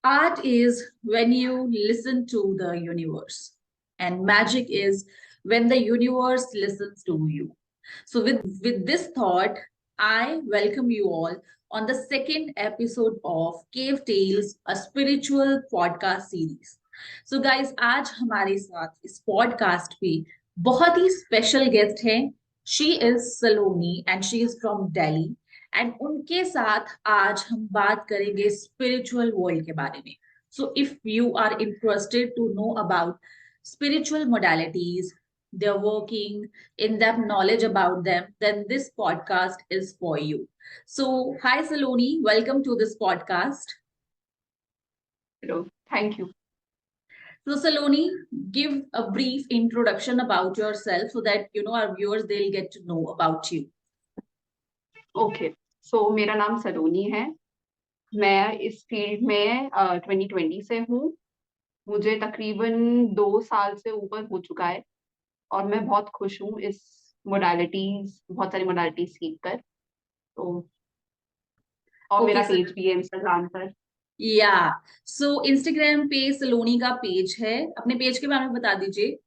Art is when you listen to the universe, and magic is when the universe listens to you. So, with this thought, I welcome you all on the second episode of Cave Tales, a spiritual podcast series. So, guys, आज हमारे साथ इस podcast पे बहुत ही special guest हैं. She is Saloni and she is from Delhi. And उनके साथ आज हम बात करेंगे स्पिरिचुअल वर्ल्ड के बारे में. So if you are interested to know about spiritual modalities, their working, in-depth knowledge about them, then this podcast is for you. So, hi Saloni, welcome to this podcast. Hello, thank you. So, Saloni, give a brief introduction about yourself so that our viewers they'll get to know about you. Okay, so मेरा नाम सलोनी है. मैं इस field में 2020 से हूँ. मुझे तकरीबन 2 साल से ऊपर हो चुका है और मैं बहुत खुश हूँ इस बहुत सारी मोडालिटीज सीख कर. तो और Okay, मेरा so पेज भी है इंस्टाग्राम पर. या सो इंस्टाग्राम पे सलोनी का पेज है. अपने पेज के बारे में बता दीजिए.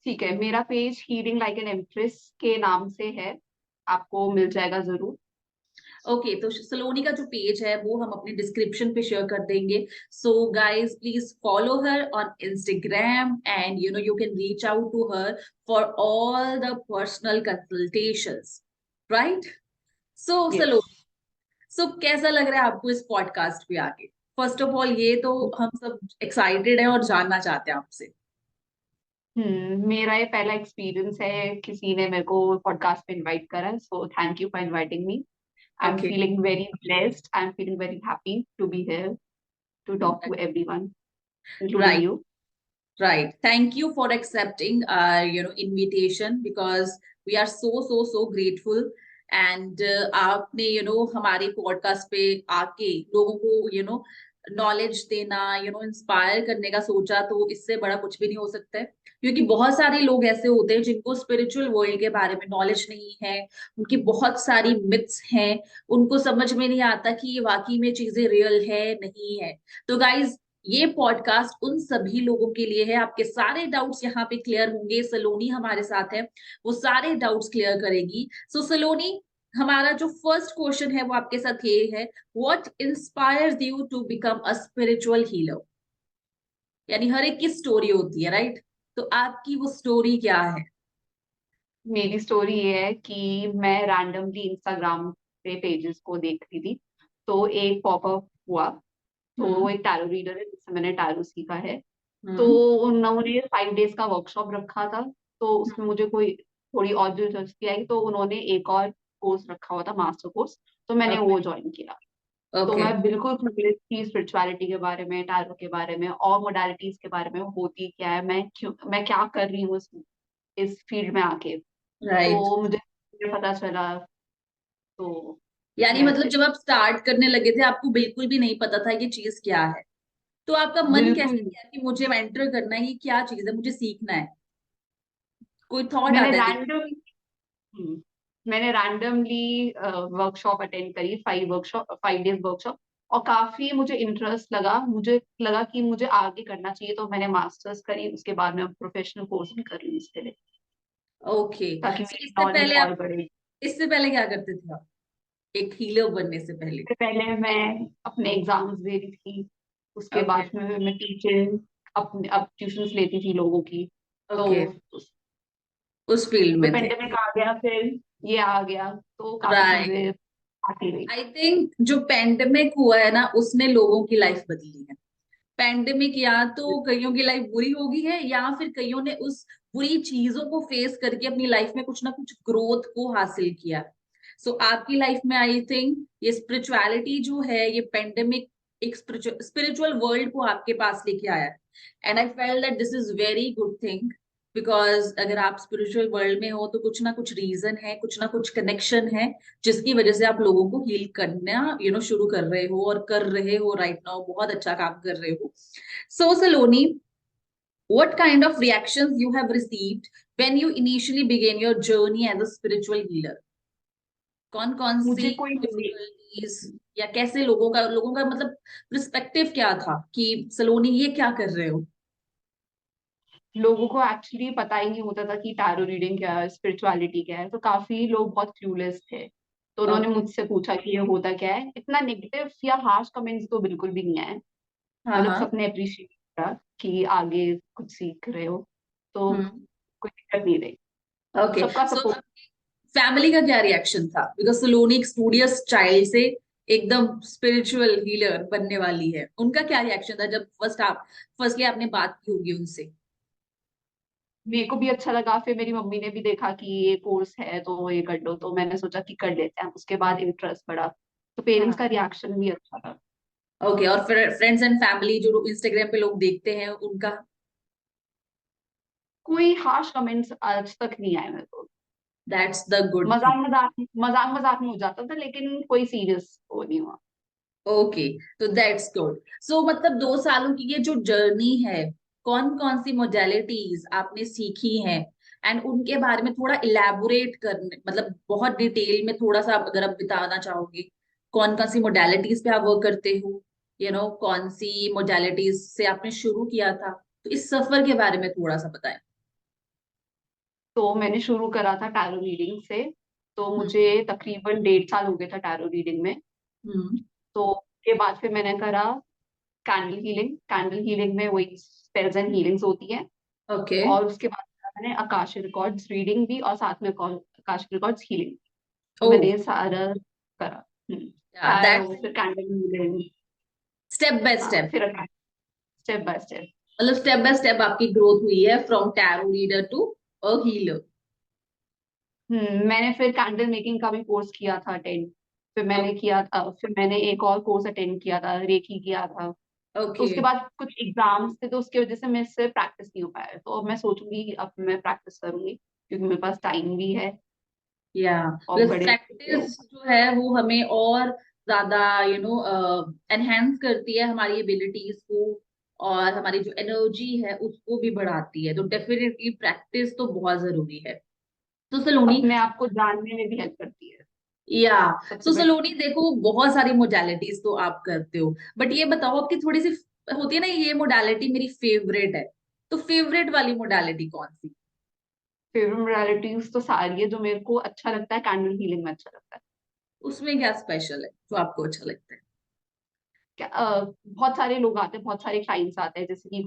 ठीक है, मेरा page healing like an empress के नाम से है. आपको मिल जाएगा जरूर. ओके, तो सलोनी का जो पेज है वो हम अपने डिस्क्रिप्शन पे शेयर कर देंगे. So guys please follow her on Instagram and you can reach out to her for all the personal consultations, right? So yes. Saloni, so कैसा लग रहा है आपको इस पॉडकास्ट पे आके? फर्स्ट ऑफ ऑल ये तो हम सब एक्साइटेड हैं और जानना चाहते हैं आपसे. मेरा ये पहला एक्सपीरियंस है. किसी ने मेरे को पॉडकास्ट पे इनवाइट करा, so thank you for inviting me. I'm okay, feeling very blessed. I'm feeling very happy to be here to talk to everyone, including right. you. Right. Thank you for accepting our, invitation because we are so grateful. And आपने हमारे podcast पे आके लोगों को knowledge देना, inspire करने का सोचा, तो इससे बड़ा कुछ भी नहीं हो सकता है. क्योंकि बहुत सारे लोग ऐसे होते हैं जिनको स्पिरिचुअल वर्ल्ड के बारे में नॉलेज नहीं है. उनकी बहुत सारी मिथ्स हैं. उनको समझ में नहीं आता कि ये वाकई में चीजें रियल है नहीं है. तो गाइज, ये पॉडकास्ट उन सभी लोगों के लिए है. आपके सारे डाउट्स यहाँ पे क्लियर होंगे. सलोनी हमारे साथ है, वो सारे डाउट्स क्लियर करेगी. सो सलोनी, हमारा जो फर्स्ट क्वेश्चन है वो आपके साथ ये है: what inspires you to become a spiritual healer? यानी हर एक की स्टोरी होती है, राइट? तो आपकी वो स्टोरी क्या है? मेरी स्टोरी ये है कि मैं रैंडमली इंस्टाग्राम पे पेजेस को देख रही थी, तो एक पॉपअप हुआ. तो वो हम्म. एक टैरो रीडर है जिससे मैंने टैरो सीखा है. तो हम्म. उन्होंने 5 डेज का वर्कशॉप रखा था. तो उसमें मुझे कोई थोड़ी और दिलचस्पी आई, तो उन्होंने एक और कोर्स रखा हुआ था, मास्टर कोर्स. तो मैंने ओके. वो ज्वाइन किया. तो ओके. मैं बिल्कुल क्यूरियस थी स्पिरिचुअलिटी के बारे में, टैरो के बारे में और मोडालिटीज के बारे में. होती क्या है, मैं क्या कर रही हूँ इस फील्ड में आके. राइट. तो मुझे पता चला. तो यानी मैं मतलब फिर जब आप स्टार्ट करने लगे थे आपको बिल्कुल भी नहीं पता था ये चीज क्या है. तो आपका मन कैसे बिल्कुल. किया कि मुझे एंटर करना है, ये क्या चीज है, मुझे सीखना है? कोई थॉट मैंने आता है दिमाग? रैंडम मैंने रैंडमली वर्कशॉप अटेंड करी, 5 डेज वर्कशॉप. और काफी मुझे इंटरेस्ट लगा. मुझे लगा कि मुझे आगे करना चाहिए, तो मैंने मास्टर्स करी. उसके बाद मैं प्रोफेशनल कोर्स भी कर रही हूँ इसके लिए, ओके. ताकि सो मेरी नॉलेज और बढ़े. इससे पहले क्या करते थे आप, एक हीलर बनने से पहले? इससे पहले मैं अपने एग्जाम्स दे रही थी. उसके ओके. बाद में मैं टीचिंग, अपने अब ट्यूशंस लेती थी लोगों की. तो ओके. उस फील्ड तो में थे. पेंडेमिक आ गया, फिर ये आ गया, तो काफी राइट. चीजें आती रही. आई थिंक जो पेंडेमिक हुआ है ना उसने लोगों की लाइफ बदली है. पेंडेमिक या तो कईयों की लाइफ बुरी हो गई है या फिर कईयों ने उस बुरी चीजों को फेस करके अपनी लाइफ में कुछ ना कुछ ग्रोथ को हासिल किया. सो आपकी लाइफ में आई थिंक ये स्पिरिचुअलिटी जो है, ये पेंडेमिक एक स्पिरिचुअल वर्ल्ड को आपके पास लेके आया है. And I fail that this is very good thing. Because अगर आप स्पिरिचुअल वर्ल्ड में हो तो कुछ ना कुछ रीजन है, कुछ ना कुछ कनेक्शन है, जिसकी वजह से आप लोगों को हील करना शुरू कर रहे हो और कर रहे हो राइट नाउ. बहुत अच्छा काम कर रहे हो. सो सलोनी, what kind of reactions you have received when you initially began your journey as a spiritual healer? कौन कौन सी मुझे कोई डिफिकल्टीज, या कैसे लोगों का मतलब पर्सपेक्टिव क्या था कि सलोनी ये क्या कर रहे हो? लोगों को एक्चुअली पता ही नहीं होता था कि टैरो रीडिंग क्या है, स्पिरिचुअलिटी क्या है, तो काफी लोग बहुत क्लूलेस थे। तो उन्होंने ओके। मुझसे पूछा कि ये होता क्या है। इतना नेगेटिव या हार्श कमेंट्स तो बिल्कुल भी नहीं आए। हाँ मतलब हाँ। सबने अप्रिशिएट करा कि आगे कुछ सीख रहे हो, तो हम्म। कोई दिक्कत नहीं रही। ओके, सबका सो सपोर्ट। फैमिली का क्या रिएक्शन था? बिकॉज सलोनी एक स्टूडियस चाइल्ड से एकदम स्पिरिचुअल हीलर बनने वाली है, उनका क्या रिएक्शन था जब फर्स्टली आपने बात की होगी उनसे? मेरे को भी अच्छा लगा। फिर मेरी मम्मी ने भी देखा कि ये कोर्स है तो ये कर लो, तो मैंने सोचा कि कर लेते हैं। उसके बाद इंटरेस्ट बढ़ा, तो पेरेंट्स का हाँ। रिएक्शन भी अच्छा था। ओके, और फिर फ्रेंड्स एंड फैमिली जो इंस्टाग्राम पे लोग देखते हैं उनका? कोई हार्श कमेंट्स आज तक नहीं आए मेरे को। That's the good thing. मजाक मजाक मजाक मजाक में हो जाता था, लेकिन कोई सीरियस वो नहीं हुआ। ओके, तो दैट्स गुड। सो मतलब 2 सालों की ये जो जर्नी है, कौन कौन सी मोडेलिटीज आपने सीखी हैं, एंड उनके बारे में थोड़ा इलेबोरेट करने, मतलब बहुत डिटेल में थोड़ा सा अगर आप बताना चाहोगे, कौन कौन सी मोडेलिटीज पे आप वर्क करते हो, कौन सी मोडेलिटीज से आपने शुरू किया था, तो इस सफर के बारे में थोड़ा सा बताएं। तो मैंने शुरू करा था टैरो रीडिंग से। तो हम्म। मुझे तकरीबन 1.5 साल हो गया था टैरो रीडिंग में। हम्म। तो के बाद फिर मैंने करा कैंडल हीलिंग। कैंडल हीलिंग में वही स्पेल्स एंड हीलिंग्स होती है। ओके। और उसके बाद करा मैंने आकाश रिकॉर्ड्स रीडिंग भी, और साथ में आकाश रिकॉर्ड्स हीलिंग। तो ओ, मैंने ये सारा करा। दैट टैरो, फिर कैंडल हीलिंग। स्टेप बाय हाँ, स्टेप, फिर स्टेप बाय स्टेप। मतलब स्टेप बाय स्टेप आपकी ग्रोथ हुई है from tarot reader to a healer. मैंने फिर कैंडल मेकिंग का भी कोर्स किया था अटेंड। फिर मैंने एक और कोर्स अटेंड किया था, रेकी किया था। तो ओके। उसके बाद कुछ एग्जाम्स थे, तो उसकी वजह से मेरे से प्रैक्टिस नहीं हो पाया। तो अब मैं सोचूंगी कि अब मैं प्रैक्टिस करूंगी, क्योंकि मेरे पास टाइम भी है या और बिकॉज बड़े लोग। प्रैक्टिस जो है वो हमें और ज्यादा एनहेंस करती है हमारी एबिलिटीज को, और हमारी जो एनर्जी है उसको भी बढ़ाती है, तो डेफिनेटली प्रैक्टिस तो बहुत जरूरी है। तो सलोनी, अपने आप को जानने में भी हेल्प करती है। या सबसे सो बड़ी। सलोनी देखो, बहुत सारी मोडालिटीज तो आप करते हो, बट ये बताओ आपकी थोड़ी सी होती है ना, ये मोडालिटी मेरी फेवरेट है, तो फेवरेट वाली मोडालिटी कौन सी? फेवरेट मोडालिटीज तो सारी है। जो मेरे को अच्छा लगता है, कैंडल हीलिंग में अच्छा लगता है। उसमें क्या स्पेशल है जो आपको अच्छा लगता है? बहुत सारे लोग आते हैं, बहुत सारे क्लाइंट्स आते हैं। जैसे कि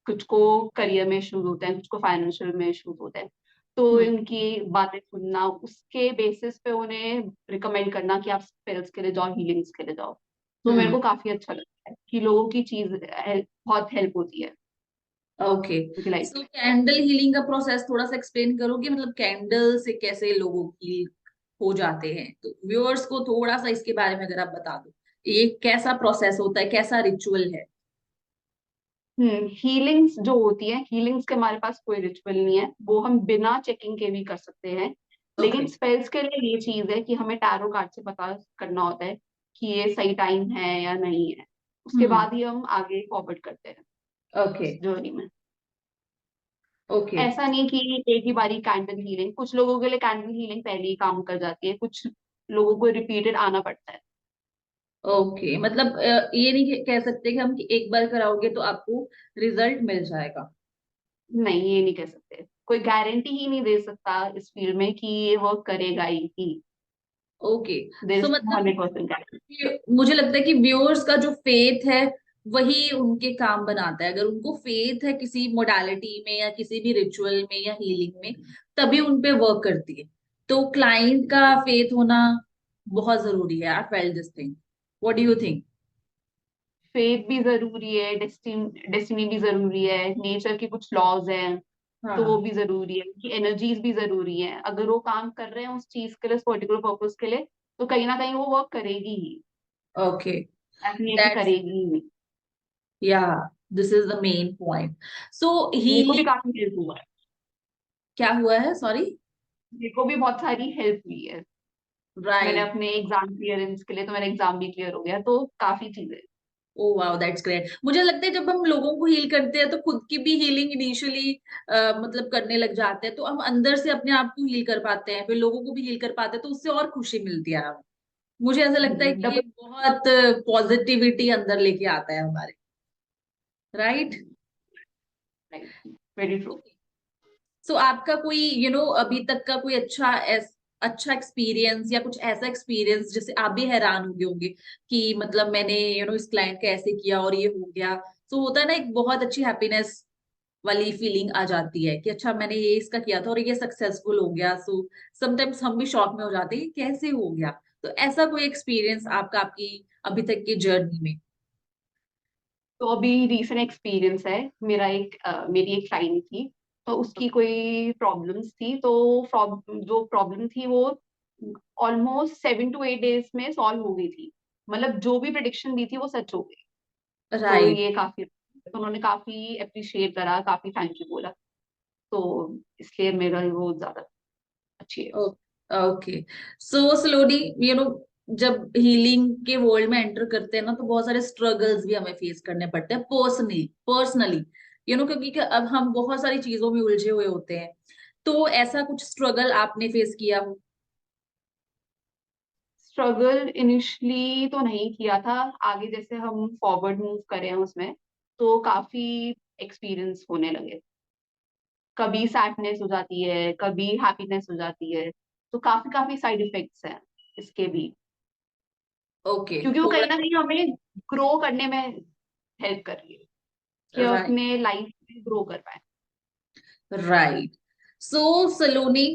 कुछ को करियर में इश्यूज होते हैं, कुछ को फाइनेंशियल में इश्यूज होते हैं। तो हम्म। उनकी बातें सुनना, उसके बेसिस पे उन्हें रिकमेंड करना कि आप स्पेल्स के लिए जाओ, हीलिंग्स के लिए जाओ। तो मेरे हम्म। को काफी अच्छा लगता है कि लोगों की बहुत हेल्प होती है ओके, उनकी लाइफ सो में। कैंडल हीलिंग का प्रोसेस थोड़ा सा एक्सप्लेन करोगे, मतलब कैंडल से कैसे लोगों की हो जाते हैं, तो व्यूअर्स को थोड़ा सा इसके बारे में अगर आप बता दो, ये कैसा प्रोसेस होता है, कैसा रिचुअल है? हीलिंग्स जो होती है, हीलिंग्स के हमारे पास कोई रिचुअल नहीं है, वो हम बिना चेकिंग के भी कर सकते हैं। लेकिन ओके। स्पेल्स के लिए ये चीज है कि हमें टैरो कार्ड से पता करना होता है कि ये सही टाइम है या नहीं है। उसके हम्म। बाद ही हम आगे फॉरवर्ड करते हैं ओके। इस जर्नी में। ओके। ऐसा नहीं कि एक ही बारी कैंडल हीलिंग, कुछ लोगों के लिए कैंडल हीलिंग पहले ही काम कर जाती है, कुछ लोगों को रिपीटेड आना पड़ता है। ओके, मतलब ये नहीं कह सकते कि हम कि एक बार कराओगे तो आपको रिजल्ट मिल जाएगा। नहीं, ये नहीं कह सकते। कोई गारंटी ही नहीं दे सकता इस फील्ड में कि ये वर्क करेगा ही। ओके, देर सो इज मतलब 100% गारंटी। मुझे लगता है कि व्यूअर्स का जो फेथ है वही उनके काम बनाता है, अगर उनको फेथ है किसी मोडालिटी में या किसी भी रिचुअल में या हीलिंग में, तभी उन पे वर्क करती है। तो क्लाइंट का फेथ होना बहुत जरूरी है। I felt this thing, what do you think? Faith भी जरूरी है, डेस्टिनी भी जरूरी है, नेचर के कुछ लॉज हैं तो वो हाँ। भी जरूरी है, कि एनर्जीज भी जरूरी है। अगर वो काम कर रहे हैं उस चीज के लिए, उस पर्टिकुलर पर्पज के लिए, तो कहीं ना कहीं वो वर्क करेगी ही। ओके, ऐसा नहीं है कि दैट्स, करेगी ही नहीं। Yeah this is the main point. So मेरे को भी हीलिंग, काफी हेल्प हुआ है। क्या हुआ है, सॉरी? मेरे को भी बहुत सारी हेल्प हुई है। मैंने राइट। अपने एग्जाम क्लियरेंस के लिए, तो मेरा एग्जाम भी क्लियर हो गया, तो काफी चीजें। Oh wow, that's great. मुझे लगता है जब हम लोगों को हील करते हैं तो खुद की भी हीलिंग इनिशियली मतलब करने लग जाते हैं, तो हम अंदर से अपने आप को हील कर पाते हैं, फिर लोगों को भी हील कर पाते हैं, तो उससे और खुशी मिलती है हमें। मुझे ऐसा लगता है कि ये डबल। बहुत पॉजिटिविटी अंदर लेके आता है हमारे, राइट? Very true. सो आपका कोई अभी तक का कोई अच्छा एक्सपीरियंस या कुछ ऐसा एक्सपीरियंस जिससे आप भी हैरान हो गए होंगे कि मतलब मैंने इस क्लाइंट का ऐसे किया और ये हो गया। सो होता है ना, एक बहुत अच्छी हैप्पीनेस वाली फीलिंग आ जाती है कि अच्छा मैंने ये इसका किया था और ये सक्सेसफुल हो गया। सो समटाइम्स हम भी शॉक में हो जाते हैं कि कैसे हो गया। तो ऐसा कोई एक्सपीरियंस आपका आपकी अभी तक की जर्नी में? तो अभी रीसेंट एक्सपीरियंस है मेरा। मेरी एक क्लाइंट थी, तो उसकी कोई प्रॉब्लम्स थी। तो जो प्रॉब्लम थी वो ऑलमोस्ट 7 to 8 डेज में सॉल्व हो गई थी। मतलब जो भी प्रिडिक्शन दी थी वो सच हो गई। तो राइट। ये काफी, तो उन्होंने काफी अप्रिशिएट करा, काफी थैंक यू बोला। तो इसलिए मेरा वो ज्यादा अच्छी है। Okay. So slowly you know जब हीलिंग के वर्ल्ड में एंटर करते हैं ना, तो बहुत सारे स्ट्रगल्स भी हमें फेस करने पड़ते हैं पर्सनली पर्सनली, क्योंकि अब हम बहुत सारी चीजों में उलझे हुए होते हैं। तो ऐसा कुछ स्ट्रगल आपने फेस किया हो? स्ट्रगल इनिशियली तो नहीं किया था। आगे जैसे हम फॉरवर्ड मूव करें उसमें, तो काफी एक्सपीरियंस होने लगे। कभी सैडनेस हो जाती है, कभी हैप्पीनेस हो जाती है। तो काफी काफी साइड इफेक्ट्स हैं इसके भी, ओके, क्योंकि वो थोड़ा। कहीं ना कहीं हमें ग्रो करने में हेल्प कर रही है, कि हम राइट। अपने लाइफ में ग्रो कर पाए। राइट। सो सलोनी,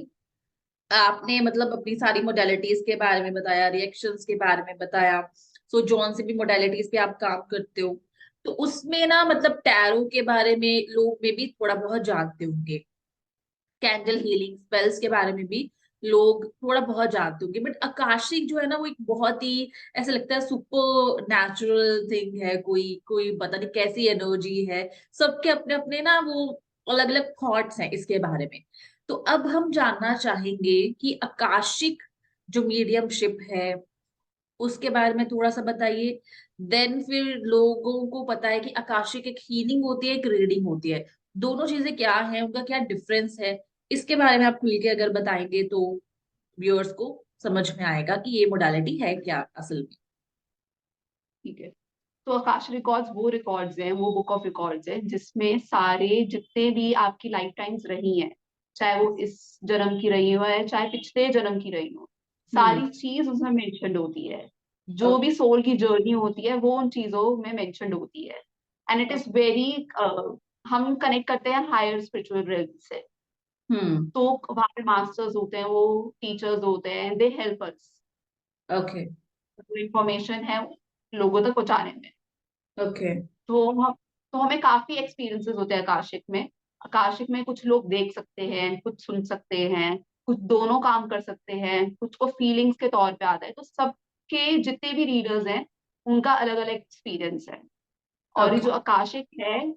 आपने मतलब अपनी सारी मोडालिटीज के बारे में बताया, रिएक्शंस के बारे में बताया। सो जॉन से भी मोडालिटीज पे आप काम करते हो, तो उसमें ना मतलब टैरो के बारे में लोग में भी थोड़ा बहुत जानते होंगे, कैंडल हीलिंग स्पेल्स के बारे में भी लोग थोड़ा बहुत जानते होंगे, बट आकाशिक जो है ना वो एक बहुत ही ऐसा लगता है सुपर नेचुरल थिंग है, कोई कोई पता नहीं कैसी एनर्जी है। सबके अपने अपने ना वो अलग अलग थॉट्स हैं इसके बारे में। तो अब हम जानना चाहेंगे कि आकाशिक जो मीडियमशिप है उसके बारे में थोड़ा सा बताइए। देन फिर लोगों को पता है कि आकाशिक एक हीलिंग होती है, एक रीडिंग होती है। दोनों चीजें क्या है, उनका क्या डिफरेंस है, इसके बारे में आप खुल के अगर बताएंगे तो व्यूअर्स को समझ में आएगा कि ये मोडालिटी है क्या असल में। ठीक है। तो आकाश रिकॉर्ड्स वो रिकॉर्ड्स हैं, वो बुक ऑफ रिकॉर्ड्स है जिसमें सारे जितने भी आपकी लाइफ टाइम्स रही हैं, चाहे वो इस जन्म की रही हो है, चाहे पिछले जन्म की रही हो, हम्म। सारी चीज उसमें मेंशन्ड होती है। जो ओके। भी सोल की जर्नी होती है वो उन चीजों में मेंशन्ड होती है। एंड इट इज वेरी, हम कनेक्ट करते हैं हायर स्पिरिचुअल रियल्म से। हम्म। तो वहाँ पे मास्टर्स होते हैं, वो टीचर्स होते हैं, दे हेल्प अस ओके। जो इंफॉर्मेशन है लोगों तक पहुंचाने में। ओके। तो हम तो हमें काफी एक्सपीरियंसेस होते हैं आकाशिक में। आकाशिक में कुछ लोग देख सकते हैं, कुछ सुन सकते हैं, कुछ दोनों काम कर सकते हैं, कुछ को फीलिंग्स के तौर पे आता है। तो सबके जितने भी रीडर्स हैं उनका अलग अलग एक्सपीरियंस है। और ये ओके। जो आकाशिक है,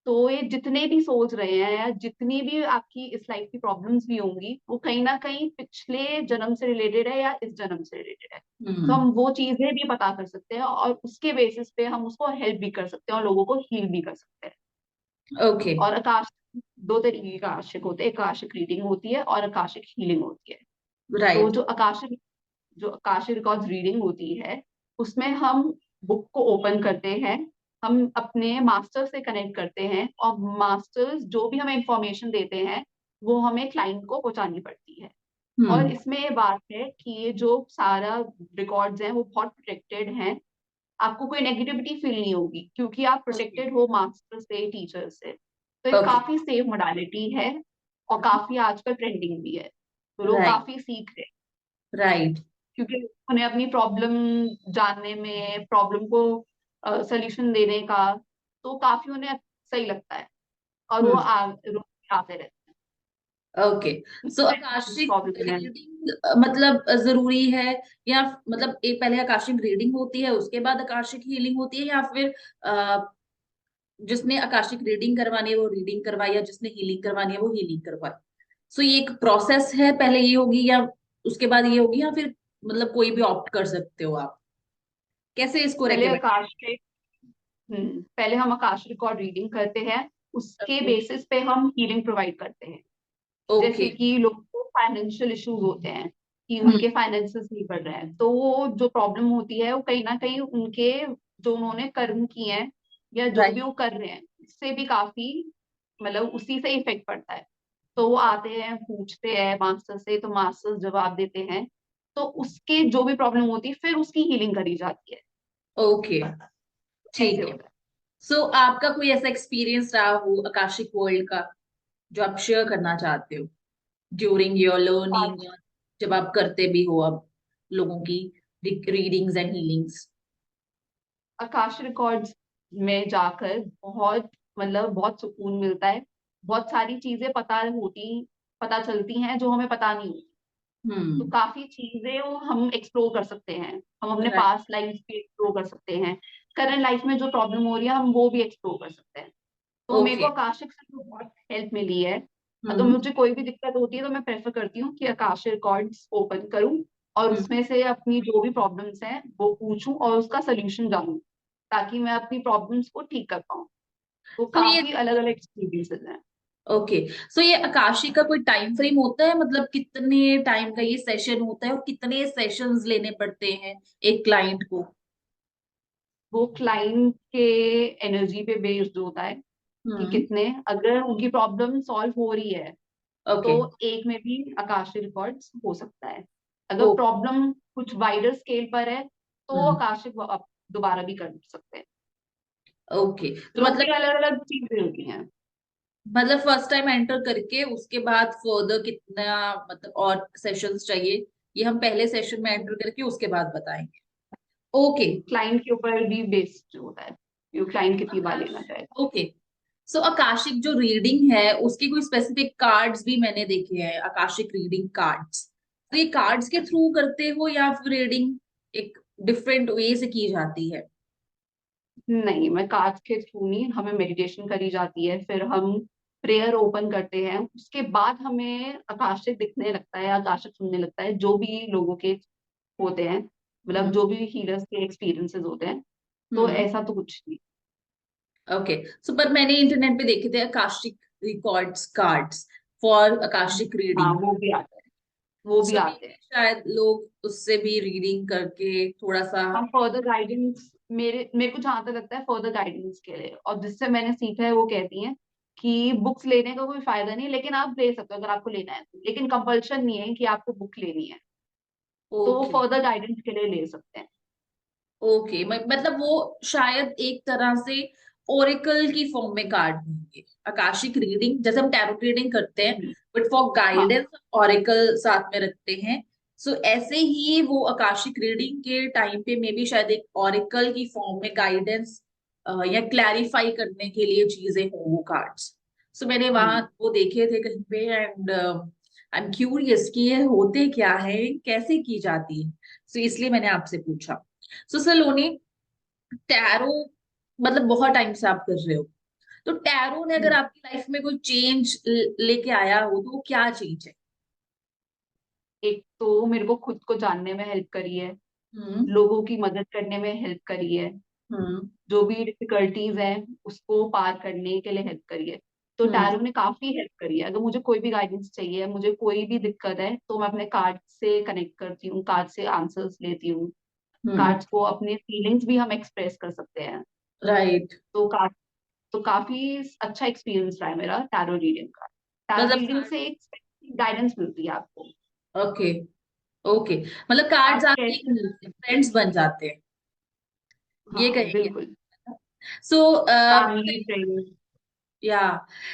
तो ये जितने भी सोच रहे हैं या जितनी भी आपकी इस लाइफ की प्रॉब्लम्स भी होंगी, वो कहीं ना कहीं पिछले जन्म से रिलेटेड है या इस जन्म से रिलेटेड है। तो हम्म। हम वो चीजें भी पता कर सकते हैं और उसके बेसिस पे हम उसको हेल्प भी कर सकते हैं और लोगों को हील भी कर सकते हैं। ओके। और आकाश, दो तरीके का आशिक होते हैं, आकाशिक रीडिंग होती है और आकाशिक हीलिंग होती है। तो राइट। जो आकाशिक रिकॉर्ड्स रीडिंग होती है, उसमें हम बुक को ओपन करते हैं, हम अपने मास्टर से कनेक्ट करते हैं, और मास्टर्स जो भी हमें इंफॉर्मेशन देते हैं वो हमें क्लाइंट को पहुंचानी पड़ती है। और हम्म। इसमें ये बात है कि ये जो सारा रिकॉर्ड्स हैं वो बहुत प्रोटेक्टेड हैं। आपको कोई नेगेटिविटी फील नहीं होगी, क्योंकि आप ओके। प्रोटेक्टेड हो मास्टर से, टीचर से। तो ये ओके। काफी सेफ मोडालिटी है और काफी आजकल ट्रेंडिंग भी है। तो लोग राइट। काफी सीख रहे हैं, राइट। क्योंकि उन्हें अपनी प्रॉब्लम जानने में, प्रॉब्लम को सोल्यूशन देने का, तो काफी उन्हें सही लगता है। और वो हम्म। रोज आते रहते ओके। सो हैं। आकाशिक प्रॉब्लम है। रीडिंग मतलब जरूरी है, या मतलब एक पहले आकाशिक रीडिंग होती है उसके बाद आकाशिक हीलिंग होती है, या फिर जिसने आकाशिक रीडिंग करवानी है वो रीडिंग करवाए, या जिसने हीलिंग करवानी है वो हीलिंग करवाए? सो ये एक प्रोसेस है, पहले ये होगी या उसके बाद ये होगी, या फिर मतलब कोई भी ऑप्ट कर सकते हो आप? कैसे इसको पहले रेकमेंड? आकाश पहले हम आकाश रिकॉर्ड रीडिंग करते हैं, उसके ओके। बेसिस पे हम हीलिंग प्रोवाइड करते हैं। ओके। जैसे कि लोगों को फाइनेंशियल इश्यूज होते हैं कि हम्म। उनके फाइनेंसेस नहीं बढ़ रहे हैं, तो वो जो प्रॉब्लम होती है वो कहीं ना कहीं उनके जो उन्होंने कर्म किए हैं या जो भी राइट। वो कर रहे हैं इससे भी काफी मतलब उसी से इफेक्ट पड़ता है। तो वो आते हैं पूछते हैं मास्टर से, तो मास्टर्स जवाब देते हैं, तो उसके जो भी प्रॉब्लम होती है फिर उसकी हीलिंग करी जाती है। ओके। ऐसे ठीक है। होता है। सो आपका कोई ऐसा एक्सपीरियंस रहा हो आकाशिक वर्ल्ड का जो आप शेयर करना चाहते हो ड्यूरिंग योर लर्निंग, आज जब आप करते भी हो अब लोगों की readings and healings? Akash records में जाकर बहुत मतलब बहुत सुकून मिलता है। बहुत सारी चीजें पता चलती हैं जो हमें पता नहीं होती। तो हम्म। काफी चीजें वो हम एक्सप्लोर कर सकते हैं, हम अपने राइट। पास्ट लाइफ भी एक्सप्लोर कर सकते हैं, करंट लाइफ में जो प्रॉब्लम हो रही है हम वो भी एक्सप्लोर कर सकते हैं। तो मेरे को ओके। आकाशिक से तो बहुत हेल्प मिली है। अगर हम्म। मुझे कोई भी दिक्कत होती है तो मैं प्रेफर करती हूँ कि आकाशिक रिकॉर्ड्स ओपन करूँ और हम्म। उसमें से अपनी जो भी प्रॉब्लम्स हैं वो पूछूं और उसका सोल्यूशन जानूं, ताकि मैं अपनी प्रॉब्लम्स को ठीक कर पाऊँ। तो तो ये काफी अलग अलग एक्सपीरियंसेस हैं। ओके, सो ये आकाशी का कोई टाइम फ्रेम होता है, मतलब कितने टाइम का ये सेशन होता है और कितने सेशंस लेने पड़ते हैं एक क्लाइंट को? वो क्लाइंट के एनर्जी पे बेस्ड होता है कि हम्म। कितने, अगर उनकी प्रॉब्लम सॉल्व हो रही है तो ओके। एक में भी आकाशिक रिकॉर्ड्स हो सकता है। ओ। अगर प्रॉब्लम कुछ वाइडर स्केल पर है तो हम्म। आकाशिक आप दोबारा भी कर सकते हैं। ओके, तो लोग मतलब की अलग अलग चीजें होती हैं। फर्स्ट टाइम एंटर करके उसके बाद फर्दर कितना मतलब और सेशंस चाहिए, ये हम पहले सेशन में एंटर करके उसके बाद बताएंगे। ओके। क्लाइंट के ऊपर भी बेस्ड होता है कि क्लाइंट कितनी बार आकाश। लेना चाहेगा। ओके। सो आकाशिक जो रीडिंग है उसकी कोई स्पेसिफिक कार्ड्स भी मैंने देखे हैं, आकाशिक रीडिंग कार्ड्स, तो ये कार्ड्स के थ्रू करते हो या फिर रीडिंग एक डिफरेंट वे से की जाती है? नहीं, मैं कार्ड्स के थ्रू नहीं, हमें मेडिटेशन करी जाती है, फिर हम प्रेयर ओपन करते हैं, उसके बाद हमें आकाशिक दिखने लगता है, आकाशिक सुनने लगता है, जो भी लोगों के होते हैं, मतलब हम्म। जो भी हीलर्स के एक्सपीरियंसेस होते हैं। तो हम्म। ऐसा तो कुछ नहीं। ओके। सो पर मैंने इंटरनेट पे देखे थे Akashic records cards for Akashic हाँ रीडिंग। वो भी आते हैं, वो भी सो मे आते हैं। शायद लोग उससे भी रीडिंग करके थोड़ा सा। हम फर्दर गाइडेंस, मेरे मेरे को जहां तक लगता है फर्दर गाइडेंस के लिए, और जिससे मैंने सीखा है वो कहती हैं कि बुक्स लेने का कोई फायदा नहीं, लेकिन आप ले सकते हो अगर आपको लेना है तो, लेकिन कंपल्शन नहीं है कि आपको बुक लेनी है। तो वो ओके। फर्दर गाइडेंस के लिए ले सकते हैं। ओके, मतलब वो शायद एक तरह से ओरेकल की फॉर्म में कार्ड होंगे, आकाशिक रीडिंग जैसे हम टैरो रीडिंग करते हैं, हम्म, बट फॉर हाँ। गाइडेंस ओरेकल साथ में रखते हैं। सो ऐसे ही वो आकाशिक रीडिंग के टाइम पे मे बी शायद एक ओरेकल की फॉर्म में गाइडेंस या क्लैरिफाई करने के लिए चीजें हों वो कार्ड्स। सो मैंने वहां हम्म, वो देखे थे कहीं पे, एंड आई एम क्यूरियस कि ये होते क्या है, कैसे की जाती है, सो इसलिए मैंने आपसे पूछा। सो सलोनी, टैरो मतलब बहुत टाइम से आप कर रहे हो, तो टैरो ने अगर हम्म। आपकी लाइफ में कोई चेंज लेके आया हो तो वो क्या चेंज है? एक तो मेरे को खुद को जानने में हेल्प करी है, हम्म। लोगों की मदद करने में हेल्प करी है, हम्म। जो भी डिफिकल्टीज हैं उसको पार करने के लिए हेल्प करी है। तो हम्म। टैरो ने काफी हेल्प करी है। अगर मुझे कोई भी गाइडेंस चाहिए, मुझे कोई भी दिक्कत है, तो मैं अपने कार्ड से कनेक्ट करती हूँ, कार्ड से आंसर्स लेती हूँ। हम्म। कार्ड्स को अपने फीलिंग्स भी हम एक्सप्रेस कर सकते हैं। राइट। तो कार्ड तो काफी अच्छा एक्सपीरियंस रहा है मेरा टैरो रीडिंग का। टैरो मतलब रीडिंग से एक गाइडेंस मिलती है आपको। ओके। ओके, मतलब कार्ड्स कार्ड आपके एक कैसे तरह से मिलते फ्रेंड्स बन जाते हैं, हैं। ये हाँ कहेंगे। बिल्कुल। So family friends. या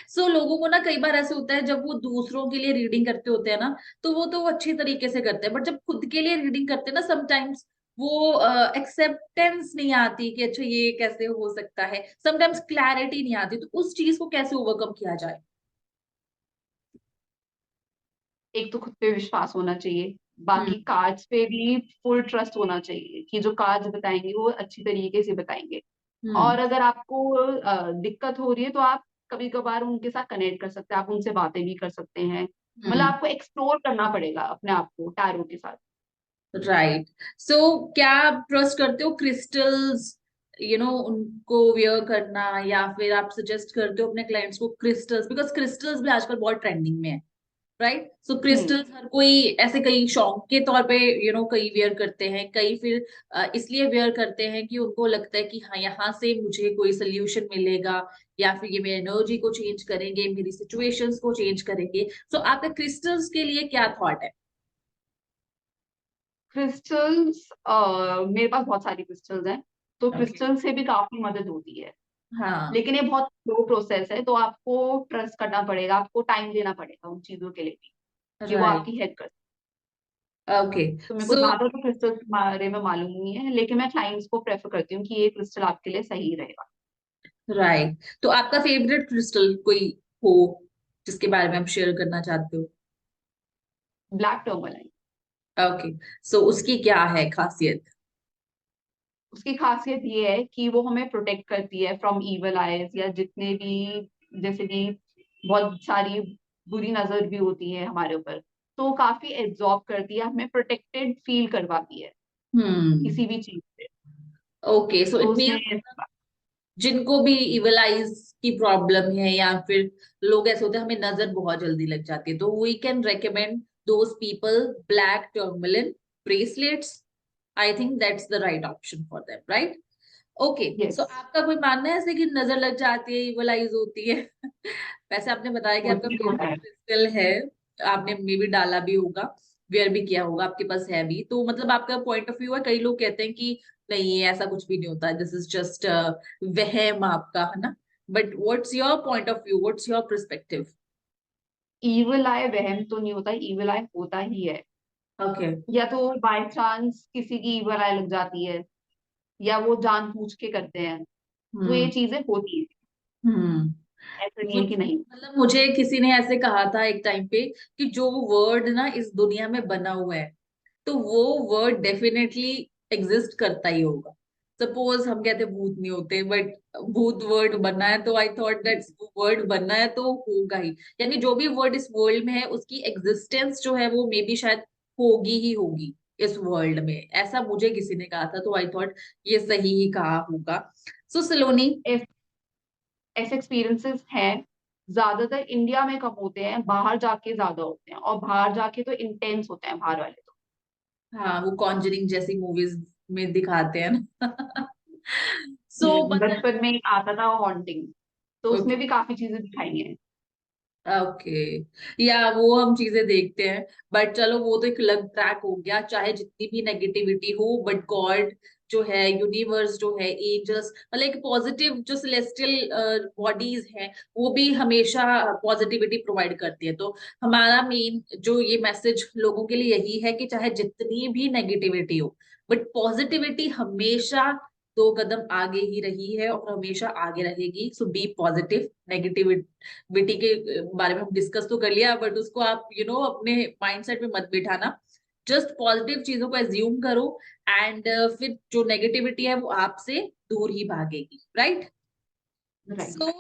सो लोगों को ना कई बार ऐसे होता है जब वो दूसरों के लिए रीडिंग करते होते हैं ना, तो वो अच्छी तरीके से करते हैं, बट जब खुद के लिए रीडिंग करते हैं ना समटाइम्स वो एक्सेप्टेंस नहीं आती कि अच्छा ये कैसे हो सकता है, समटाइम्स क्लैरिटी नहीं आती, तो उस चीज को कैसे ओवरकम किया जाए? एक तो खुद पे विश्वास होना चाहिए, हम्म। बाकी कार्ड्स पे भी फुल ट्रस्ट होना चाहिए कि जो कार्ड्स बताएंगे वो अच्छी तरीके से बताएंगे। हम्म। और अगर आपको दिक्कत हो रही है तो आप कभी कभार उनके साथ कनेक्ट कर सकते हैं, आप उनसे बातें भी कर सकते हैं। मतलब हम्म। आपको एक्सप्लोर करना पड़ेगा अपने आप को टैरो के साथ। राइट। सो क्या आप ट्रस्ट करते हो क्रिस्टल्स उनको वेयर करना, या फिर आप सजेस्ट करते हो अपने क्लाइंट्स को क्रिस्टल्स, बिकॉज क्रिस्टल्स भी आजकल बहुत ट्रेंडिंग में है, राइट? सो हम्म। क्रिस्टल्स हर कोई ऐसे कई शौक के तौर पे कई वेयर करते हैं, कई फिर इसलिए वेयर करते हैं कि उनको लगता है कि हाँ, यहाँ से मुझे कोई सोल्यूशन मिलेगा, या फिर ये मेरी एनर्जी को चेंज करेंगे, मेरी सिचुएशंस को चेंज करेंगे। सो आपका क्रिस्टल्स के लिए क्या थॉट है? क्रिस्टल्स, मेरे पास बहुत सारी क्रिस्टल्स हैं, तो ओके। क्रिस्टल से भी काफी मदद होती है। हाँ। लेकिन ये बहुत स्लो प्रोसेस है, तो आपको ट्रस्ट करना पड़ेगा, आपको टाइम देना पड़ेगा उन चीजों के लिए भी, कि वो राइट। आपकी हेल्प कर। ओके। तो मेरे को सो ज्यादा तो क्रिस्टल के बारे में मालूम नहीं है, लेकिन मैं क्लाइंट्स को प्रेफर करती हूँ कि ये क्रिस्टल आपके लिए सही रहेगा। राइट, तो आपका फेवरेट क्रिस्टल कोई हो जिसके बारे में आप शेयर करना चाहते हो? Black tourmaline. ओके। सो उसकी क्या है खासियत? उसकी खासियत ये है कि वो हमें प्रोटेक्ट करती है फ्रॉम इवल आईज, या जितने भी, जैसे कि बहुत सारी बुरी नजर भी होती है हमारे ऊपर, तो वो काफी एब्जॉर्ब करती है, हमें प्रोटेक्टेड फील करवाती है हम्म। किसी भी चीज से। ओके, सो तो इट उसमें मीन्स जिनको भी इवल आइज की प्रॉब्लम है, या फिर लोग ऐसे होते हैं हमें नजर बहुत जल्दी लग जाती है, तो we can recommend those people black tourmaline bracelets. I think that's the right option for them, right? Okay. So yes, आपका कोई मानना है ऐसे कि नजर लग जाती है, इवल आइज होती है? वैसे आपने बताया कि आपका होती तो फेवरेट है। क्रिस्टल है, आपने मे भी डाला भी होगा, वेयर भी किया होगा, आपके पास है भी, तो मतलब आपका पॉइंट ऑफ व्यू है। कई लोग कहते हैं कि नहीं, ऐसा कुछ भी नहीं होता, दिस इज जस्ट वहम आपका, है ना? But what's your point of view, what's your perspective? Evil eye वहम तो नहीं होता, इविल आई होता ही है। ओके। या तो बाय चांस किसी की इविल आई लग जाती है, या वो जानबूझ के करते हैं, तो ये हम्म। चीजें होती हम्म। है, ऐसा नहीं है कि नहीं। मुझे किसी ने ऐसे कहा था एक टाइम पे कि जो वर्ड ना इस दुनिया में बना हुआ है, तो वो वर्ड डेफिनेटली एग्जिस्ट करता ही होगा। सपोज हम कहते हैं भूत नहीं होते, बट भूत वर्ड बनना है, तो आई थॉट दैट वर्ड बनना है तो होगा ही। यानी जो भी वर्ड इस वर्ल्ड में है उसकी एग्जिस्टेंस जो है वो मे बी शायद होगी ही होगी इस वर्ल्ड में, ऐसा मुझे किसी ने कहा था, तो आई थॉट ये सही ही कहा होगा। सो सलोनी। ऐसे एक्सपीरियंसेस हैं, ज्यादातर इंडिया में कम होते हैं, बाहर जाके ज्यादा होते हैं, और बाहर जाके तो इंटेंस होते हैं बाहर वाले तो। हाँ, वो कॉन्जरिंग जैसी मूवीज में दिखाते हैं ना। सो बट बचपन में एक आता था हॉन्टिंग, तो उसमें ओके। भी काफी चीजें दिखाई हैं। ओके, या वो हम चीजें देखते हैं, बट चलो वो तो एक अलग ट्रैक हो गया। चाहे जितनी भी नेगेटिविटी हो, बट गॉड जो है, यूनिवर्स जो है, एंजल्स, मतलब एक पॉजिटिव जो सेलेस्टियल बॉडीज हैं, वो भी हमेशा पॉजिटिविटी प्रोवाइड करती है। तो हमारा मेन जो ये मैसेज लोगों के लिए यही है कि चाहे जितनी भी नेगेटिविटी हो, बट पॉजिटिविटी हमेशा 2 कदम आगे ही रही है और हमेशा आगे रहेगी। सो बी पॉजिटिव। नेगेटिविटी के बारे में हम डिस्कस तो कर लिया, बट उसको आप अपने माइंडसेट में मत बिठाना। जस्ट पॉजिटिव चीजों को एज्यूम करो, एंड फिर जो नेगेटिविटी है वो आपसे दूर ही भागेगी, right? Right. So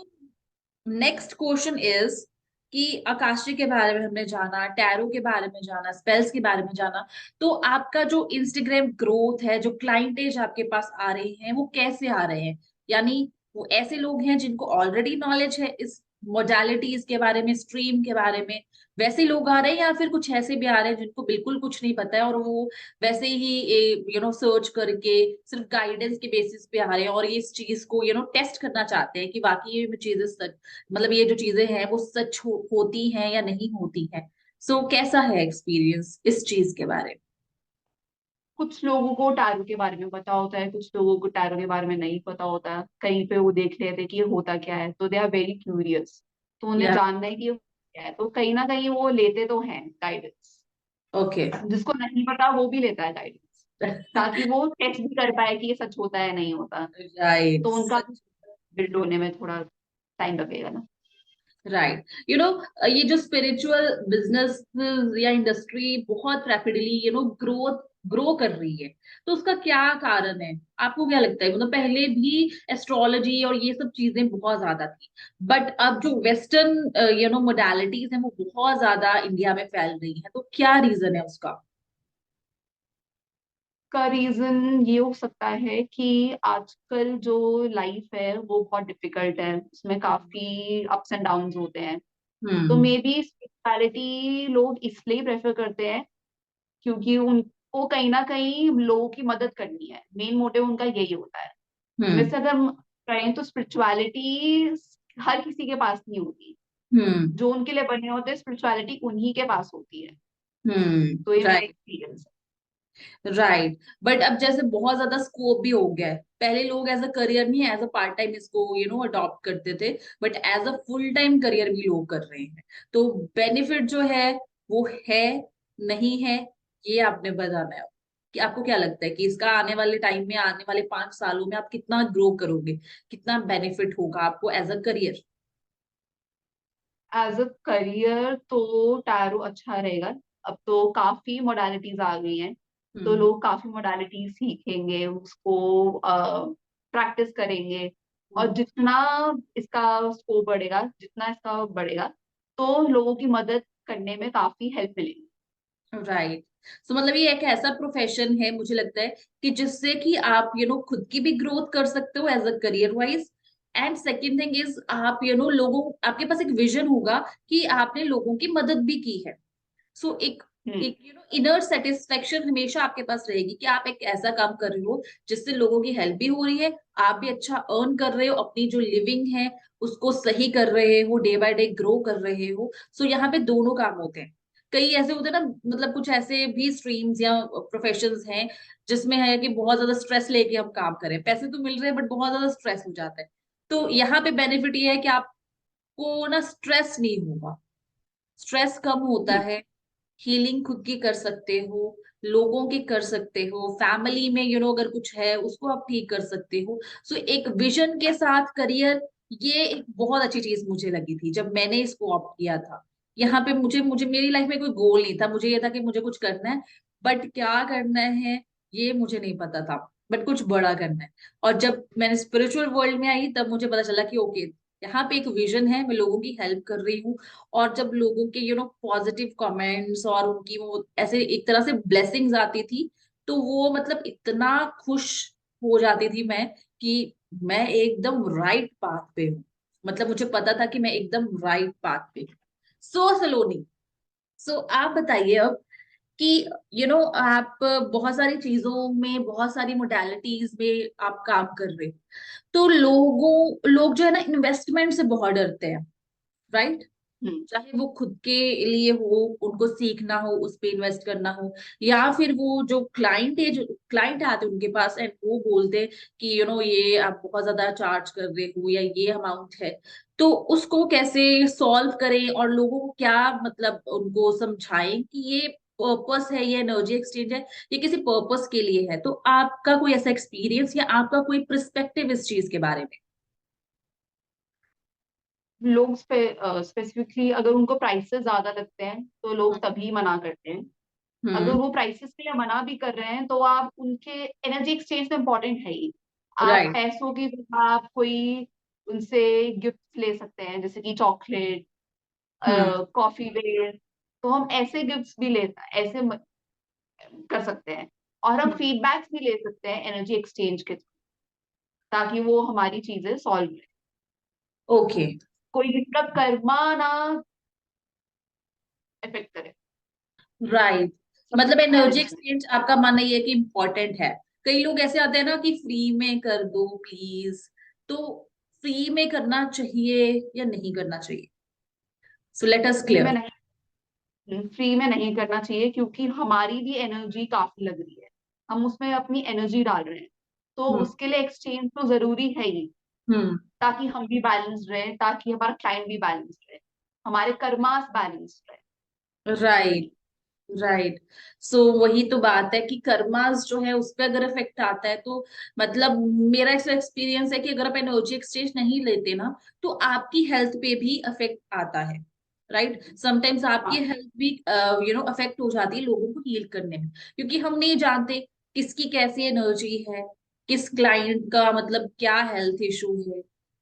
next question is कि आकाशी के बारे में हमने जाना, टैरो के बारे में जाना, स्पेल्स के बारे में जाना, तो आपका जो इंस्टाग्राम ग्रोथ है, जो क्लाइंटेज आपके पास आ रहे हैं, वो कैसे आ रहे हैं? यानी वो ऐसे लोग हैं जिनको ऑलरेडी नॉलेज है इस मोडालिटीज के बारे में, स्ट्रीम के बारे में, वैसे लोग आ रहे हैं, या फिर कुछ ऐसे भी आ रहे हैं जिनको बिल्कुल कुछ नहीं पता है और वो वैसे ही सर्च करके सिर्फ गाइडेंस के बेसिस पे आ रहे हैं, और ये इस चीज को टेस्ट करना चाहते हैं कि वाकई ये चीजें सच, मतलब ये जो चीजें हैं वो सच होती हैं या नहीं होती हैं? सो कैसा है एक्सपीरियंस इस चीज के बारे कुछ लोगों को टैरो के बारे में पता होता है, कुछ लोगों को टैरो के बारे में नहीं पता होता, कहीं पे वो देख लेते हैं कि ये होता क्या है, तो दे आर वेरी क्यूरियस, तो में? उन्हें या जानना है कि ये क्या है, तो कहीं ना कहीं वो लेते तो हैं गाइडेंस। ओके। जिसको नहीं पता वो भी लेता है गाइडेंस, ताकि वो टेस्ट भी कर पाए कि ये सच होता है नहीं होता। राइट, तो उनका सच। बिल्ड होने में थोड़ा टाइम लगेगा ना। राइट। ये जो स्पिरिचुअल बिजनेस या इंडस्ट्री बहुत रैपिडली ग्रो कर रही है, तो उसका क्या कारण है? आपको क्या लगता है? मतलब पहले भी एस्ट्रोलॉजी और ये सब चीजें बहुत ज्यादा थी, बट अब जो वेस्टर्न मोडालिटीज हैं वो बहुत ज्यादा इंडिया में फैल रही हैं, तो क्या रीजन है उसका? का रीजन ये हो सकता है कि आजकल जो लाइफ है वो बहुत डिफिकल्ट है, उसमें काफी अप्स एंड डाउन्स होते हैं। तो हम्म। मे बी स्पिरिचुअलिटी लोग इसलिए प्रेफर करते हैं क्योंकि उनको कहीं ना कहीं लोगों की मदद करनी है, मेन मोटिव उनका यही होता है। हम्म। वैसे अगर हम कहें तो स्पिरिचुअलिटी हर किसी के पास नहीं होती, हम्म। जो उनके लिए बने होते हैं स्पिरिचुअलिटी उन्हीं के पास होती है। हम्म। तो ये मेरा राइट। Experience right. बट अब जैसे बहुत ज्यादा स्कोप भी हो गया है, पहले लोग एज अ करियर नहीं एज अ पार्ट टाइम इसको अडॉप्ट करते थे, but as a full time career भी लोग कर रहे हैं। तो बेनिफिट जो है वो है, नहीं है, ये आपने बताना है। कि आपको क्या लगता है कि इसका आने वाले टाइम में, आने वाले 5 सालों में आप कितना ग्रो करोगे, कितना बेनिफिट होगा आपको एज अ करियर? है। एज अ करियर तो टैरो अच्छा रहेगा। अब तो काफी मोडालिटीज आ गई हैं, तो हम्म। लोग काफी मोडालिटीज सीखेंगे, उसको प्रैक्टिस करेंगे। और हम्म। जितना इसका स्कोप बढ़ेगा, जितना इसका बढ़ेगा, तो लोगों की मदद करने में काफी हेल्प मिलेगी। राइट। सो मतलब ये एक ऐसा प्रोफेशन है मुझे लगता है कि जिससे कि आप खुद की भी ग्रोथ कर सकते हो as a career wise. And second thing is आप लोगों, आपके पास एक विजन होगा कि आपने लोगों की मदद भी की है। सो एक हम्म। एक इनर सेटिस्फेक्शन हमेशा आपके पास रहेगी कि आप एक ऐसा काम कर रहे हो जिससे लोगों की हेल्प भी हो रही है, आप भी अच्छा अर्न कर रहे हो, अपनी जो लिविंग है उसको सही कर रहे हो, डे बाय डे ग्रो कर रहे हो। सो यहाँ पे दोनों काम होते हैं। कई ऐसे होते हैं ना, मतलब कुछ ऐसे भी स्ट्रीम्स या प्रोफेशंस हैं जिसमें है कि बहुत ज्यादा स्ट्रेस लेके हम काम करें, पैसे तो मिल रहे हैं बट बहुत ज्यादा स्ट्रेस हो जाता है। तो यहाँ पे बेनिफिट ये है कि आपको ना स्ट्रेस नहीं होगा, स्ट्रेस कम होता हम्म। है, हीलिंग खुद की कर सकते हो, लोगों की कर सकते हो, फैमिली में अगर कुछ है उसको आप ठीक कर सकते हो। सो एक विजन के साथ करियर, ये एक बहुत अच्छी चीज मुझे लगी थी जब मैंने इसको ऑप्ट किया था। यहाँ पे मुझे मुझे मेरी लाइफ में कोई गोल नहीं था, मुझे ये था कि मुझे कुछ करना है, बट क्या करना है ये मुझे नहीं पता था, बट कुछ बड़ा करना है। और जब मैंने स्पिरिचुअल वर्ल्ड में आई तब मुझे पता चला कि ओके, यहाँ पे एक विजन है, मैं लोगों की हेल्प कर रही हूँ। और जब लोगों के पॉजिटिव कमेंट्स और उनकी वो ऐसे एक तरह से ब्लेसिंग्स आती थी, तो वो मतलब इतना खुश हो जाती थी मैं कि मैं एकदम राइट पाथ पे हूँ। मतलब मुझे पता था कि मैं एकदम राइट पाथ पे हूँ। सो सलोनी, सो आप बताइए अब कि आप बहुत सारी चीजों में, बहुत सारी मोडालिटीज में आप काम कर रहे हो, तो लोग जो है ना इन्वेस्टमेंट से बहुत डरते हैं, राइट? हम्म। चाहे वो खुद के लिए हो, उनको सीखना हो, उस पे इन्वेस्ट करना हो, या फिर वो जो क्लाइंट है, जो क्लाइंट आते हैं उनके पास एंड वो बोलते हैं कि ये आप बहुत ज्यादा चार्ज कर रहे हो या ये अमाउंट है, तो उसको कैसे सॉल्व करें और लोगों को क्या मतलब उनको समझाएं कि ये पर्पस है, ये एनर्जी एक्सचेंज है, ये किसी पर्पस के लिए है। तो आपका कोई ऐसा एक्सपीरियंस या आपका कोई पर्सपेक्टिव इस चीज के बारे में? लोग स्पेसिफिकली अगर उनको प्राइसेस ज्यादा लगते हैं तो लोग हम्म। तभी मना करते हैं। अगर हम्म। वो प्राइसेस के लिए मना भी कर रहे हैं तो आप उनके एनर्जी एक्सचेंज में इम्पोर्टेंट है ही। आप राइट। पैसों की जगह आप कोई उनसे गिफ्ट ले सकते हैं, जैसे कि चॉकलेट, हम्म। Coffee where. तो हम ऐसे गिफ्ट्स भी ले कर सकते हैं। और हम हम्म। फीडबैक्स भी ले सकते हैं एनर्जी एक्सचेंज के थ्रू, ताकि वो हमारी चीजें सॉल्व करें। ओके। कोई इसका कर्मा ना इफेक्ट करे। राइट। सबसे मतलब एनर्जी बैलेंस में। एक्सचेंज आपका मानना ये है कि इम्पोर्टेंट है। कई लोग ऐसे आते हैं ना कि फ्री में कर दो प्लीज, तो फ्री में करना चाहिए या नहीं करना चाहिए? सो लेट अस फ्री में क्लियर। नहीं, फ्री में नहीं करना चाहिए क्योंकि हमारी भी एनर्जी काफी लग रही है, हम उसमें अपनी एनर्जी डाल रहे हैं। तो हम्म। उसके लिए एक्सचेंज तो जरूरी है ही, हम्म। ताकि हम भी बैलेंस रहे, ताकि हमारा क्लाइंट भी बैलेंस रहे, हमारे कर्मास बैलेंस रहे। राइट। राइट। सो वही तो बात है कि कर्मास जो है उस पर अगर इफेक्ट आता है तो मतलब मेरा ऐसा एक्सपीरियंस है कि अगर आप एनर्जी एक्सचेंज नहीं लेते ना, तो आपकी हेल्थ पे भी इफेक्ट आता है। राइट। समटाइम्स आपकी हाँ। हेल्थ भी अफेक्ट हो जाती है लोगों को हील करने में, क्योंकि हम नहीं जानते किसकी कैसी एनर्जी है, किस क्लाइंट का मतलब क्या हेल्थ इशू है,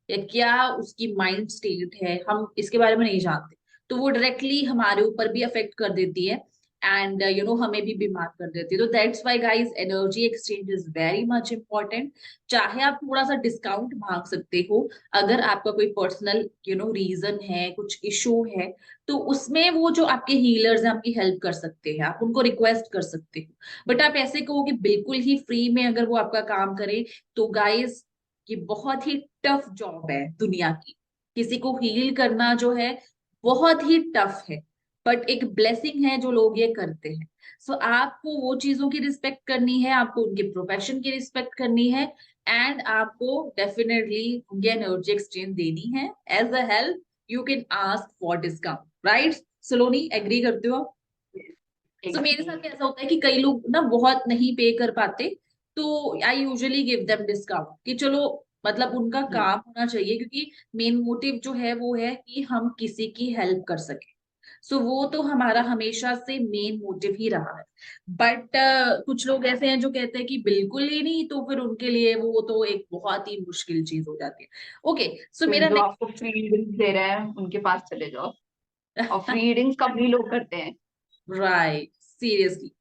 या क्या उसकी माइंड स्टेट है, हम इसके बारे में नहीं जानते। तो वो डायरेक्टली हमारे ऊपर भी अफेक्ट कर देती है। एंड हमें भी बीमार कर देती है। तो that's why guys energy exchange is very much important. चाहे आप थोड़ा सा डिस्काउंट मांग सकते हो, अगर आपका कोई पर्सनल रीजन है, कुछ इशू है, तो उसमें वो जो आपके हीलर्स हैं आपकी हेल्प कर सकते हैं, आप उनको रिक्वेस्ट कर सकते हो। बट आप ऐसे कहो कि बिल्कुल ही फ्री में अगर वो आपका काम करे, तो गाइस ये बहुत ही टफ जॉब है दुनिया की। किसी को हील करना जो है बहुत ही टफ है, बट एक ब्लेसिंग है जो लोग ये करते हैं। सो आपको वो चीजों की रिस्पेक्ट करनी है, आपको उनके प्रोफेशन की रिस्पेक्ट करनी है, एंड आपको डेफिनेटली उनकी एनर्जी एक्सचेंज देनी है। As a help you can ask for discount, right Saloni, agree करते हो आप? सो मेरे साथ एग्री। कैसा होता है कि कई लोग ना बहुत नहीं पे कर पाते, तो I usually give them discount कि चलो, मतलब उनका काम होना चाहिए, क्योंकि मेन मोटिव जो है वो है कि हम किसी की हेल्प कर सके। सो वो तो हमारा हमेशा से मेन मोटिव ही रहा है। बट कुछ लोग ऐसे हैं जो कहते हैं कि बिल्कुल ही नहीं, तो फिर उनके लिए वो तो एक बहुत ही मुश्किल चीज हो जाती है। ओके, सो फिर मेरा जो नेक्स्ट आपको फ्री रीडिंग्स दे रहे हैं उनके पास चले जाओ। और फ्री रीडिंग्स कब ही लोग करते हैं। Right, seriously.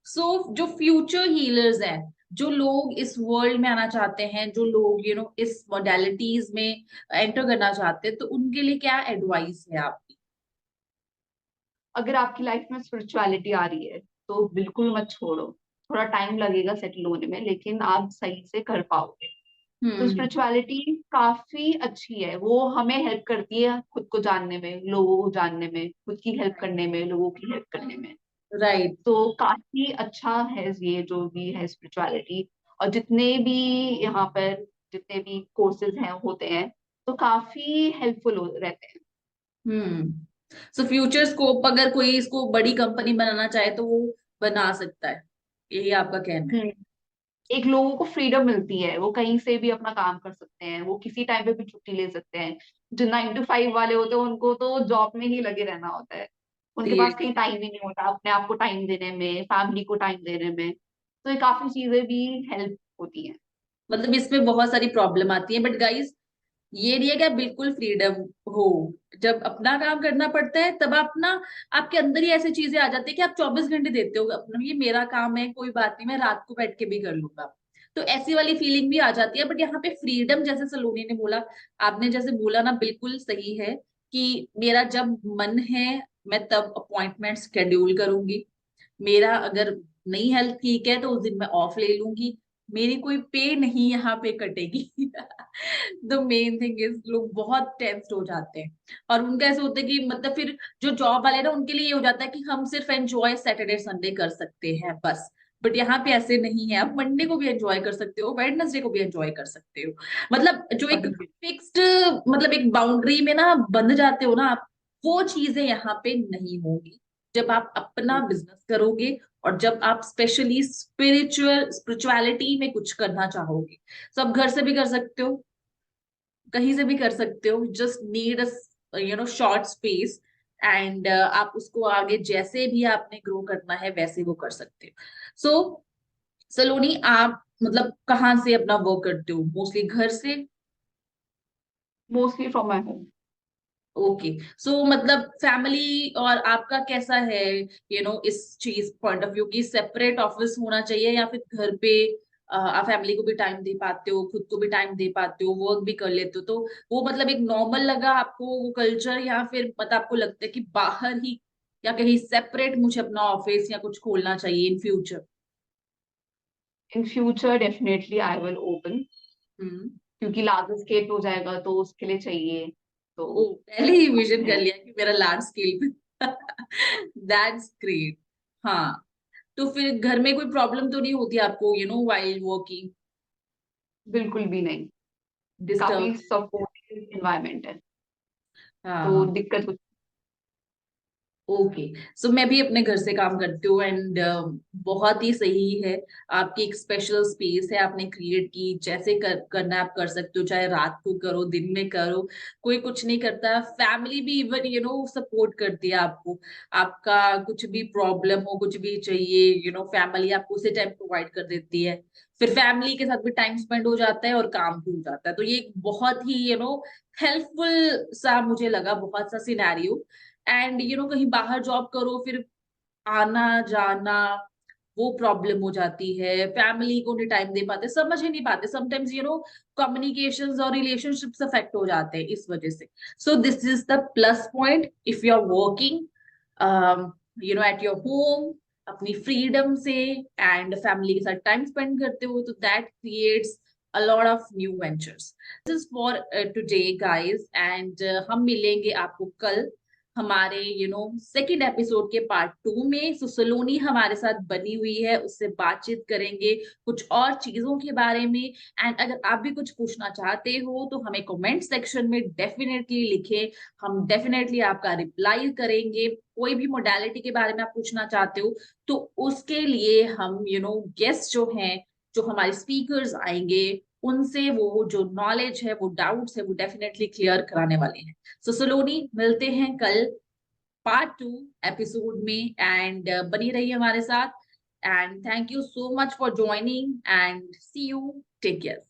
सो जो फ्यूचर हीलर्स हैं, जो लोग इस वर्ल्ड में आना चाहते हैं, जो लोग इस मोडेलिटीज में एंटर करना चाहते हैं, तो उनके लिए क्या एडवाइस है आपकी? अगर आपकी लाइफ में स्पिरिचुअलिटी आ रही है तो बिल्कुल मत छोड़ो। थोड़ा टाइम लगेगा सेटल होने में, लेकिन आप सही से कर पाओगे। तो हम्म। स्पिरिचुअलिटी काफी अच्छी है, वो हमें हेल्प करती है खुद को जानने में, लोगों को जानने में, खुद की हेल्प करने में, लोगों की हेल्प करने में। राइट। तो काफी अच्छा है ये जो भी है स्पिरिचुअलिटी। और जितने भी यहाँ पर जितने भी कोर्सेज हैं होते हैं, तो काफी हेल्पफुल रहते हैं। हम्म। सो फ्यूचर स्कोप अगर कोई इसको बड़ी कंपनी बनाना चाहे तो वो बना सकता है, यही आपका कहना है? हम्म। एक लोगों को फ्रीडम मिलती है, वो कहीं से भी अपना काम कर सकते हैं, वो किसी टाइम पे भी छुट्टी ले सकते हैं। जो 9 to 5 वाले होते हैं उनको तो जॉब में ही लगे रहना होता है। उनके पास कहीं टाइम ही नहीं होता अपने आप को टाइम देने में, फैमिली को टाइम देने में। तो ये काफी चीजें भी हेल्प होती हैं। मतलब इसमें बहुत सारी प्रॉब्लम आती है, बट गाइस ये नहीं है कि आप बिल्कुल फ्रीडम हो। जब अपना काम करना पड़ता है तब आप ना, आपके अंदर ही ऐसी चीजें आ जाती है कि आप 24 घंटे देते हो अपना, ये मेरा काम है, कोई बात नहीं, मैं रात को बैठ के भी कर लूंगा। तो ऐसी वाली फीलिंग भी आ जाती है। बट यहाँ पे फ्रीडम, जैसे सलोनी ने बोला, आपने जैसे बोला ना, बिल्कुल सही है कि मेरा जब मन है मैं तब अपॉइंटमेंट शेड्यूल करूंगी। मेरा अगर नहीं हेल्थ ठीक है तो उस दिन मैं ऑफ ले लूंगी, मेरी कोई पे नहीं यहाँ पे कटेगी। द मेन थिंग इज लोग बहुत टेंस्ड हो जाते हैं, और उनका ऐसे होता है कि मतलब फिर जो जॉब वाले ना उनके लिए ये हो जाता है कि हम सिर्फ एंजॉय सैटरडे संडे कर सकते हैं बस। बट यहाँ पे ऐसे नहीं है, आप मंडे को भी एंजॉय कर सकते हो, वेडनेसडे को भी एंजॉय कर सकते हो। मतलब जो एक वही। फिक्स्ड, मतलब एक बाउंड्री में ना बंध जाते हो ना आप, वो चीजें यहाँ पे नहीं होगी जब आप अपना बिजनेस करोगे, और जब आप स्पेशली स्पिरिचुअलिटी में कुछ करना चाहोगे। तो आप घर से भी कर सकते हो, कहीं से भी कर सकते हो, just need short space, and आप उसको आगे जैसे भी आपने ग्रो करना है वैसे वो कर सकते हो। सो सलोनी, आप मतलब कहाँ से अपना वर्क करते हो? मोस्टली घर से? Mostly from my home. Okay. So मतलब फैमिली और आपका कैसा है, इस चीज पॉइंट ऑफ व्यू की सेपरेट ऑफिस होना चाहिए, या फिर घर पे आप फैमिली को भी टाइम दे पाते हो, खुद को भी टाइम दे पाते हो, वर्क भी कर लेते हो, तो वो मतलब एक नॉर्मल लगा आपको वो कल्चर, या फिर मतलब आपको लगता है कि बाहर ही या कहीं सेपरेट मुझे अपना ऑफिस या कुछ खोलना चाहिए in future? In future definitely I will open, hmm. क्योंकि लार्ज स्केल हो जाएगा तो उसके लिए चाहिए। तो ओ, पहले ही विजन कर है। लिया कि मेरा लार्ज स्केल पे। That's great. हाँ, तो फिर घर में कोई प्रॉब्लम तो नहीं होती आपको, वाइल वर्किंग? बिल्कुल भी नहीं। काफी डिस्टर्ब? सपोर्टिव एनवायरनमेंट है, हाँ तो हाँ। दिक्कत कुछ। ओके। सो मैं भी अपने घर से काम करती हूँ, एंड बहुत ही सही है। आपकी एक स्पेशल स्पेस है आपने क्रिएट की, जैसे करना है आप कर सकते हो, चाहे रात को करो दिन में करो, कोई कुछ नहीं करता। फैमिली भी इवन सपोर्ट करती है आपको, आपका कुछ भी प्रॉब्लम हो, कुछ भी चाहिए, फैमिली आपको उसे टाइम प्रोवाइड कर देती है। फिर फैमिली के साथ भी टाइम स्पेंड हो जाता है और काम भी हो जाता है, तो ये एक बहुत ही हेल्पफुल सा मुझे लगा, बहुत सा सिनेरियो। एंड कहीं बाहर जॉब करो, फिर आना जाना वो प्रॉब्लम हो जाती है, फैमिली को नहीं टाइम दे पाते, समझ ही नहीं पाते, समटाइम्स कम्युनिकेशंस और रिलेशनशिप्स अफेक्ट हो जाते हैं इस वजह से। So this is the plus point if you are working at your home, अपनी फ्रीडम से एंड फैमिली के साथ टाइम स्पेंड करते हो, तो that creates a lot of new ventures. This is for today guys, and हम मिलेंगे आपको कल हमारे सेकेंड एपिसोड के पार्ट 2 में। सो सलोनी हमारे साथ बनी हुई है, उससे बातचीत करेंगे कुछ और चीजों के बारे में। एंड अगर आप भी कुछ पूछना चाहते हो तो हमें कमेंट सेक्शन में डेफिनेटली लिखे, हम डेफिनेटली आपका रिप्लाई करेंगे। कोई भी मोडालिटी के बारे में आप पूछना चाहते हो तो उसके लिए हम गेस्ट जो हैं, जो हमारे स्पीकर्स आएंगे, उनसे वो जो नॉलेज है, वो डाउट्स है, वो डेफिनेटली क्लियर कराने वाले हैं। सो सलोनी, मिलते हैं कल पार्ट 2 एपिसोड में, एंड बनी रहिए हमारे साथ। And thank you so much for joining, and see you, take care.